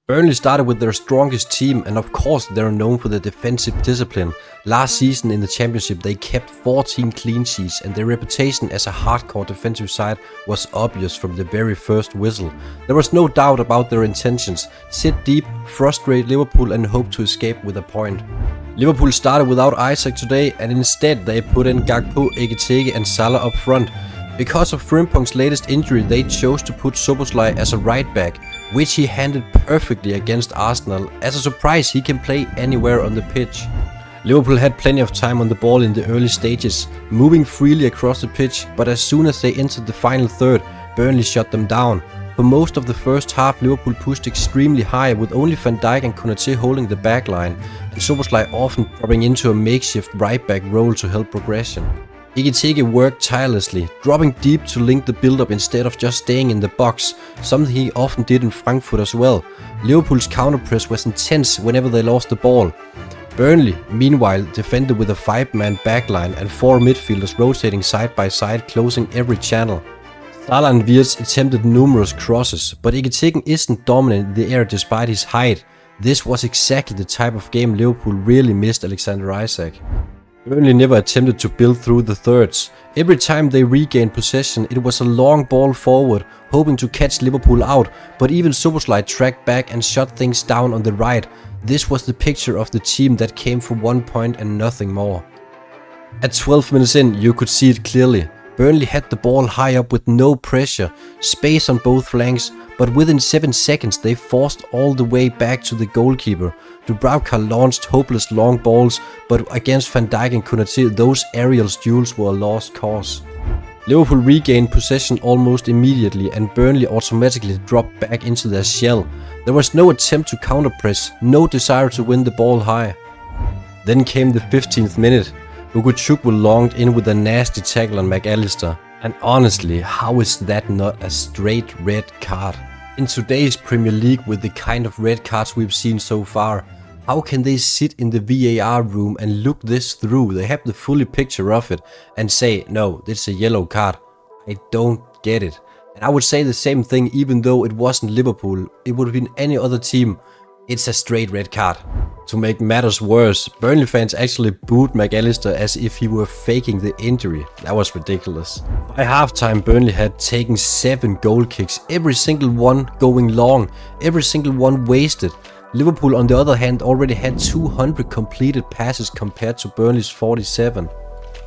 Burnley started with their strongest team, and of course they're known for their defensive discipline. Last season in the Championship they kept 14 clean sheets, and their reputation as a hardcore defensive side was obvious from the very first whistle. There was no doubt about their intentions: sit deep, frustrate Liverpool and hope to escape with a point. Liverpool started without Isaac today, and instead they put in Gakpo, Ekitike and Salah up front. Because of Frimpong's latest injury, they chose to put Szoboszlai as a right back, which he handled perfectly against Arsenal. As a surprise, he can play anywhere on the pitch. Liverpool had plenty of time on the ball in the early stages, moving freely across the pitch, but as soon as they entered the final third, Burnley shut them down. For most of the first half, Liverpool pushed extremely high, with only VanDijk and Konaté holding the back line, and Szoboszlai often dropping into a makeshift right back role to help progression. Ekitike worked tirelessly, dropping deep to link the build-up instead of just staying in the box, something he often did in Frankfurt as well. Liverpool's counter-press was intense whenever they lost the ball. Burnley, meanwhile, defended with a 5-man backline and 4 midfielders rotating side by side, closing every channel. Salah and Wirtz attempted numerous crosses, but Ekitike isn't dominant in the air despite his height. This was exactly the type of game Liverpool really missed Alexander Isak. Burnley never attempted to build through the thirds. Every time they regained possession, it was a long ball forward, hoping to catch Liverpool out, but even Szoboszlai tracked back and shut things down on the right. This was the picture of the team that came for 1 point and nothing more. At 12 minutes in, you could see it clearly. Burnley had the ball high up with no pressure, space on both flanks, but within 7 seconds they forced all the way back to the goalkeeper. Dubravka launched hopeless long balls, but against VanDijk and Konaté, those aerial duels were a lost cause. Liverpool regained possession almost immediately, and Burnley automatically dropped back into their shell. There was no attempt to counter-press, no desire to win the ball high. Then came the 15th minute. Chukwu longed in with a nasty tackle on McAllister. And honestly, how is that not a straight red card? In today's Premier League, with the kind of red cards we've seen so far, how can they sit in the VAR room and look this through? They have the full picture of it and say, no, this is a yellow card. I don't get it. And I would say the same thing even though it wasn't Liverpool. It would have been any other team. It's a straight red card. To make matters worse, Burnley fans actually booed McAllister as if he were faking the injury. That was ridiculous. By halftime, Burnley had taken 7 goal kicks, every single one going long, every single one wasted. Liverpool, on the other hand, already had 200 completed passes compared to Burnley's 47.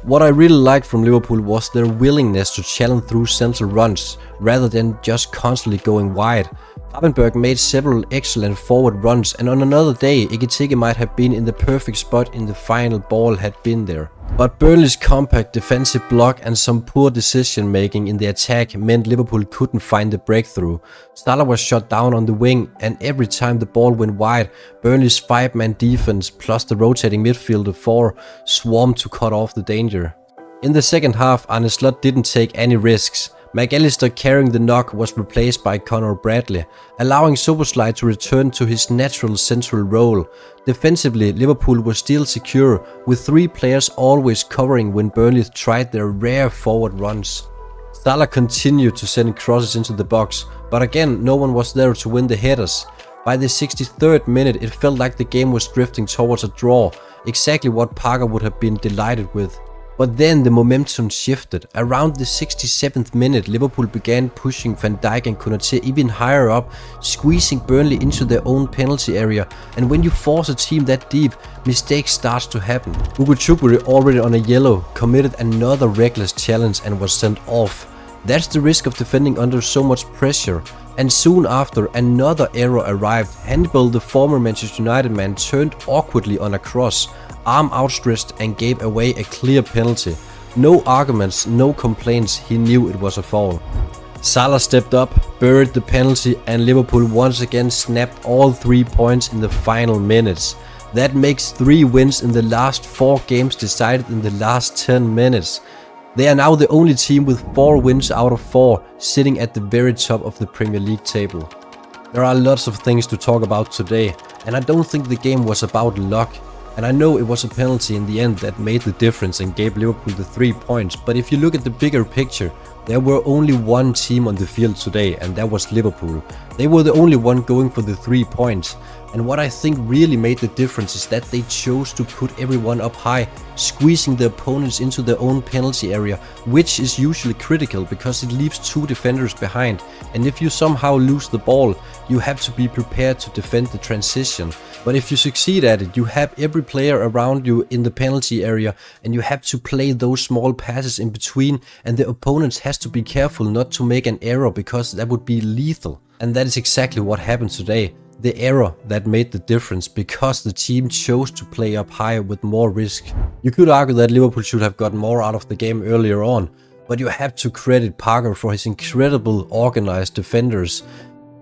What I really liked from Liverpool was their willingness to challenge through central runs, rather than just constantly going wide. Gravenberch made several excellent forward runs, and on another day, Ekitike might have been in the perfect spot if the final ball had been there. But Burnley's compact defensive block and some poor decision making in the attack meant Liverpool couldn't find the breakthrough. Salah was shut down on the wing, and every time the ball went wide, Burnley's 5-man defense plus the rotating midfielder 4 swarmed to cut off the danger. In the second half, Arne Slot didn't take any risks. McAllister carrying the knock was replaced by Conor Bradley, allowing Szoboszlai to return to his natural central role. Defensively, Liverpool was still secure, with 3 players always covering when Burnley tried their rare forward runs. Salah continued to send crosses into the box, but again no one was there to win the headers. By the 63rd minute, it felt like the game was drifting towards a draw, exactly what Parker would have been delighted with. But then the momentum shifted. Around the 67th minute, Liverpool began pushing VanDijk and Konaté even higher up, squeezing Burnley into their own penalty area. And when you force a team that deep, mistakes start to happen. Chukwu, already on a yellow, committed another reckless challenge and was sent off. That's the risk of defending under so much pressure. And soon after, another error arrived. Handball, the former Manchester United man, turned awkwardly on a cross, arm outstretched, and gave away a clear penalty. No arguments, no complaints, he knew it was a foul. Salah stepped up, buried the penalty, and Liverpool once again snapped all 3 points in the final minutes. That makes 3 wins in the last 4 games decided in the last 10 minutes. They are now the only team with 4 wins out of 4, sitting at the very top of the Premier League table. There are lots of things to talk about today, and I don't think the game was about luck. And I know it was a penalty in the end that made the difference and gave Liverpool the 3 points, but if you look at the bigger picture, There were only one team on the field today, and that was Liverpool. They were the only one going for the 3 points. And what I think really made the difference is that they chose to put everyone up high, squeezing the opponents into their own penalty area, which is usually critical because it leaves 2 defenders behind. And if you somehow lose the ball, you have to be prepared to defend the transition. But if you succeed at it, you have every player around you in the penalty area, and you have to play those small passes in between, and the opponents has to be careful not to make an error because that would be lethal. And that is exactly what happened today. The error that made the difference because the team chose to play up high with more risk. You could argue that Liverpool should have gotten more out of the game earlier on, but you have to credit Parker for his incredible organized defenders.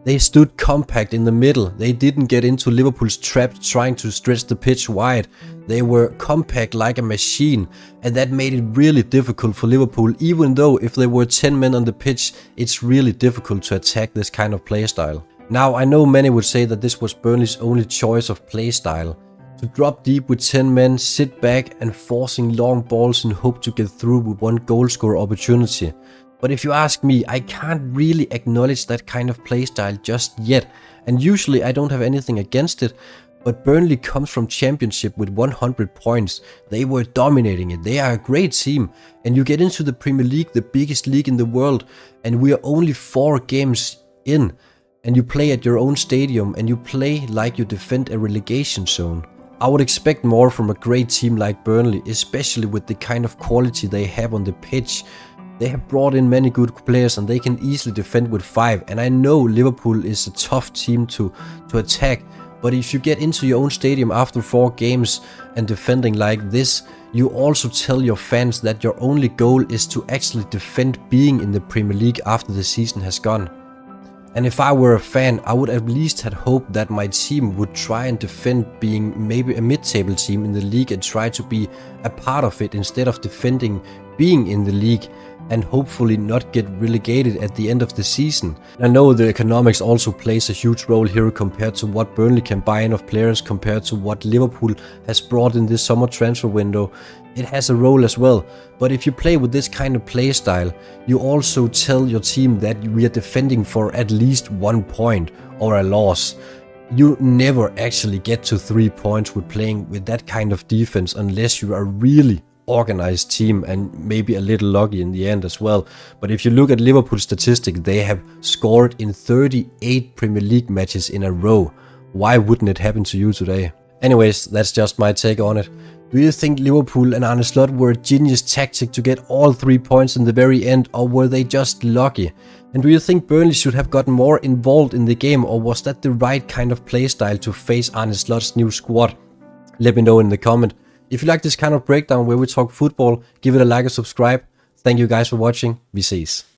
They stood compact in the middle. They didn't get into Liverpool's trap trying to stretch the pitch wide. They were compact like a machine, and that made it really difficult for Liverpool, even though if there were 10 men on the pitch, it's really difficult to attack this kind of playstyle. Now, I know many would say that this was Burnley's only choice of playstyle. To drop deep with 10 men, sit back and forcing long balls in hope to get through with one goal score opportunity. But if you ask me, I can't really acknowledge that kind of playstyle just yet, and usually I don't have anything against it, but Burnley comes from Championship with 100 points. They were dominating it, they are a great team, and you get into the Premier League, the biggest league in the world, and we are only 4 games in, and you play at your own stadium, and you play like you defend a relegation zone. I would expect more from a great team like Burnley, especially with the kind of quality they have on the pitch. They have brought in many good players and they can easily defend with 5, and I know Liverpool is a tough team to attack, but if you get into your own stadium after 4 games and defending like this, you also tell your fans that your only goal is to actually defend being in the Premier League after the season has gone. And if I were a fan, I would at least have hoped that my team would try and defend being maybe a mid-table team in the league and try to be a part of it instead of defending being in the league and hopefully not get relegated at the end of the season. I know the economics also plays a huge role here compared to what Burnley can buy in of players compared to what Liverpool has brought in this summer transfer window. It has a role as well, but if you play with this kind of play style, you also tell your team that we are defending for at least 1 point or a loss. You never actually get to 3 points with playing with that kind of defense unless you are really organized team and maybe a little lucky in the end as well. But if you look at Liverpool's statistics, they have scored in 38 Premier League matches in a row. Why wouldn't it happen to you today? Anyways, that's just my take on it. Do you think Liverpool and Arne Slot were a genius tactic to get all 3 points in the very end, or were they just lucky? And do you think Burnley should have gotten more involved in the game, or was that the right kind of playstyle to face Arne Slot's new squad? Let me know in the comment. If you like this kind of breakdown where we talk football, give it a like and subscribe. Thank you guys for watching. Vi ses.